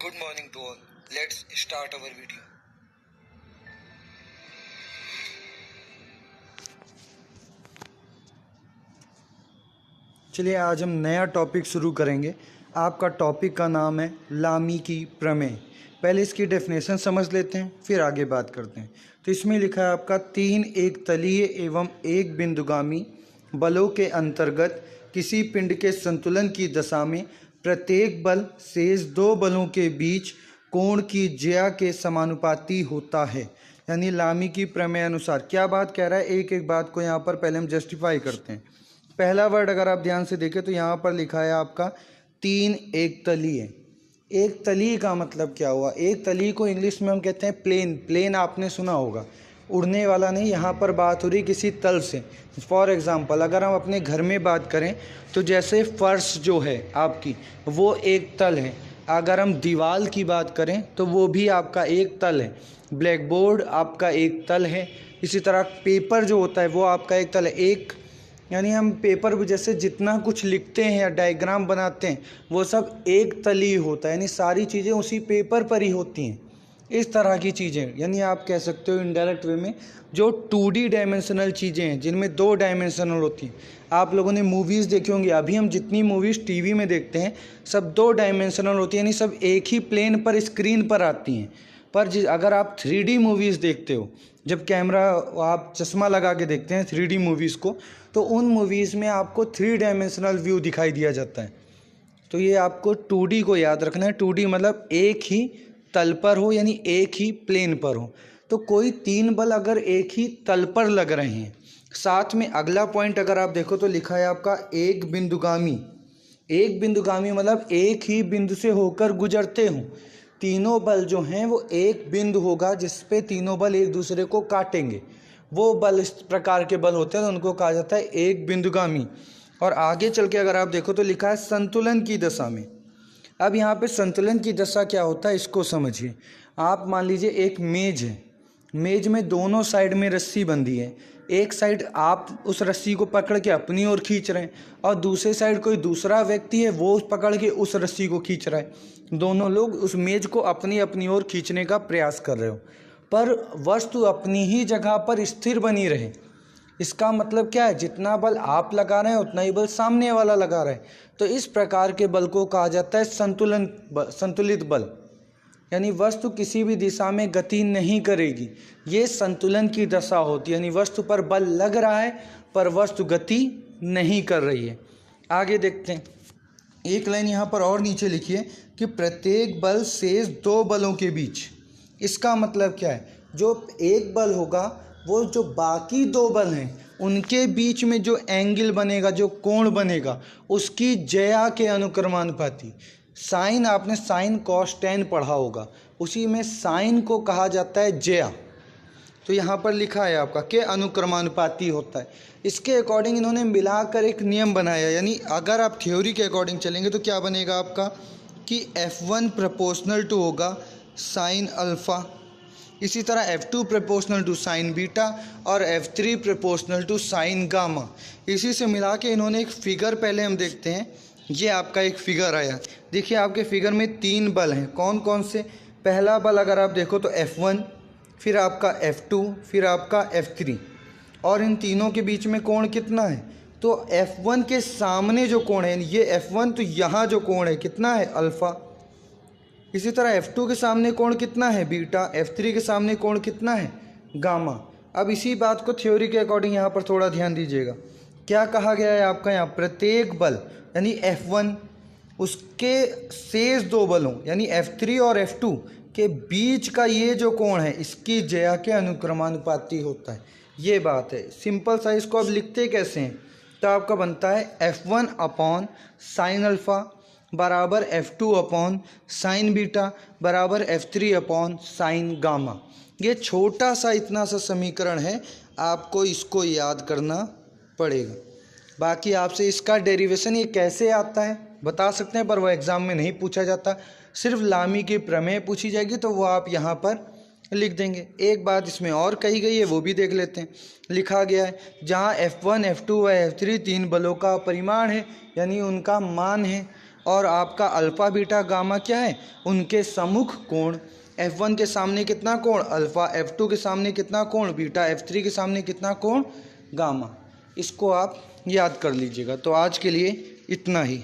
Good morning to all. Let's start our video. चलिए आज हम नया टॉपिक शुरू करेंगे। आपका टॉपिक का नाम है लामी की प्रमेय। पहले इसकी डेफिनेशन समझ लेते हैं, फिर आगे बात करते हैं। तो इसमें लिखा है आपका तीन एक तलीय एवं एक बिंदुगामी बलों के अंतर्गत किसी पिंड के संतुलन की दशा में प्रत्येक बल शेष दो बलों के बीच कोण की ज्या के समानुपाती होता है। यानी लामी की प्रमेय अनुसार क्या बात कह रहा है, एक एक बात को यहाँ पर पहले हम जस्टिफाई करते हैं। पहला वर्ड अगर आप ध्यान से देखें तो यहाँ पर लिखा है आपका तीन एक तलीय। एक तलीय का मतलब क्या हुआ? एक तलीय को इंग्लिश में हम कहते हैं प्लेन। प्लेन आपने सुना होगा, उड़ने वाला नहीं। यहाँ पर बात हो रही किसी तल से। फॉर एग्जांपल अगर हम अपने घर में बात करें तो जैसे फर्श जो है आपकी वो एक तल है। अगर हम दीवार की बात करें तो वो भी आपका एक तल है। ब्लैक बोर्ड आपका एक तल है। इसी तरह पेपर जो होता है वो आपका एक तल है। एक यानी हम पेपर पर जैसे जितना कुछ लिखते हैं या डायग्राम बनाते हैं वो सब एक तलीय होता है, यानी सारी चीज़ें उसी पेपर पर ही होती हैं। इस तरह की चीज़ें, यानी आप कह सकते हो इनडायरेक्ट वे में जो 2D डायमेंशनल चीज़ें हैं जिनमें 2 डायमेंशनल होती हैं। आप लोगों ने मूवीज़ देखी होंगी, अभी हम जितनी मूवीज़ टीवी में देखते हैं सब 2 डायमेंशनल होती हैं, यानी सब एक ही प्लेन पर स्क्रीन पर आती हैं। पर अगर आप 3D मूवीज़ देखते हो, जब कैमरा आप चश्मा लगा के देखते हैं 3D मूवीज़ को, तो उन मूवीज़ में आपको 3 डायमेंशनल व्यू दिखाई दिया जाता है। तो ये आपको 2D को याद रखना है। 2D मतलब एक ही तल पर हो, यानी एक ही प्लेन पर हो। तो कोई 3 बल अगर एक ही तल पर लग रहे हैं, साथ में अगला पॉइंट अगर आप देखो तो लिखा है आपका एक बिंदुगामी। एक बिंदुगामी मतलब एक ही बिंदु से होकर गुजरते हों। तीनों बल जो हैं वो एक बिंदु होगा जिस पे तीनों बल एक दूसरे को काटेंगे। वो बल इस प्रकार के बल होते हैं, तो उनको कहा जाता है एक बिंदुगामी। और आगे चल के अगर आप देखो तो लिखा है संतुलन की दशा में। अब यहाँ पे संतुलन की दशा क्या होता है इसको समझिए। आप मान लीजिए एक मेज है, मेज में दोनों साइड में रस्सी बंधी है। एक साइड आप उस रस्सी को पकड़ के अपनी ओर खींच रहे हैं और दूसरे साइड कोई दूसरा व्यक्ति है वो पकड़ के उस रस्सी को खींच रहा है। दोनों लोग उस मेज को अपनी अपनी ओर खींचने का प्रयास कर रहे हो, पर वस्तु अपनी ही जगह पर स्थिर बनी रहे। इसका मतलब क्या है, जितना बल आप लगा रहे हैं उतना ही बल सामने वाला लगा रहा है। तो इस प्रकार के बल को कहा जाता है संतुलित बल। यानी वस्तु किसी भी दिशा में गति नहीं करेगी, ये संतुलन की दशा होती है। यानी वस्तु पर बल लग रहा है पर वस्तु गति नहीं कर रही है। आगे देखते हैं, एक लाइन यहाँ पर और नीचे लिखिए कि प्रत्येक बल शेष 2 बलों के बीच। इसका मतलब क्या है, जो एक बल होगा वो जो बाकी 2 बल हैं उनके बीच में जो एंगल बनेगा, जो कोण बनेगा, उसकी ज्या के अनुक्रमानुपाती। साइन, आपने साइन कॉस टेन पढ़ा होगा, उसी में साइन को कहा जाता है ज्या। तो यहाँ पर लिखा है आपका के अनुक्रमानुपाती होता है। इसके अकॉर्डिंग इन्होंने मिलाकर एक नियम बनाया। यानी अगर आप थ्योरी के अकॉर्डिंग चलेंगे तो क्या बनेगा आपका कि F1 प्रोपोर्शनल टू होगा साइन अल्फ़ा, इसी तरह F2 proportional to sign beta और F3 proportional to sign gamma. इसी से मिला के इन्होंने एक फिगर पहले हम देखते हैं। ये आपका एक फिगर आया, देखिए आपके फिगर में 3 बल हैं। कौन कौन से? पहला बल अगर आप देखो तो F1, फिर आपका F2, फिर आपका F3। और इन तीनों के बीच में कोण कितना है? तो F1 के सामने जो कोण है ये F1, तो यहाँ जो कोण है कितना है? अल्फ़ा। इसी तरह F2 के सामने कोण कितना है? बीटा। F3 के सामने कोण कितना है? गामा। अब इसी बात को थ्योरी के अकॉर्डिंग यहाँ पर थोड़ा ध्यान दीजिएगा। क्या कहा गया है आपका यहाँ? प्रत्येक बल यानी F1 उसके शेष 2 बलों यानी F3 और F2 के बीच का ये जो कोण है इसकी ज्या के अनुक्रमानुपाती होता है। ये बात है, सिंपल सा। इसको अब लिखते कैसे हैं? तो आपका बनता है F1 अपॉन साइन अल्फ़ा बराबर F2 अपॉन साइन बीटा बराबर F3 अपॉन साइन गामा। ये छोटा सा इतना सा समीकरण है, आपको इसको याद करना पड़ेगा। बाकी आपसे इसका डेरिवेशन ये कैसे आता है बता सकते हैं, पर वो एग्ज़ाम में नहीं पूछा जाता। सिर्फ लामी की प्रमेय पूछी जाएगी तो वो आप यहाँ पर लिख देंगे। एक बात इसमें और कही गई है वो भी देख लेते हैं। लिखा गया है जहाँ F1, F2 व F3 3 बलों का परिमाण है, यानी उनका मान है। और आपका अल्फ़ा बीटा गामा क्या है, उनके सम्मुख कोण। F1 के सामने कितना कोण अल्फ़ा, F2 के सामने कितना कोण बीटा, F3 के सामने कितना कोण गामा। इसको आप याद कर लीजिएगा। तो आज के लिए इतना ही।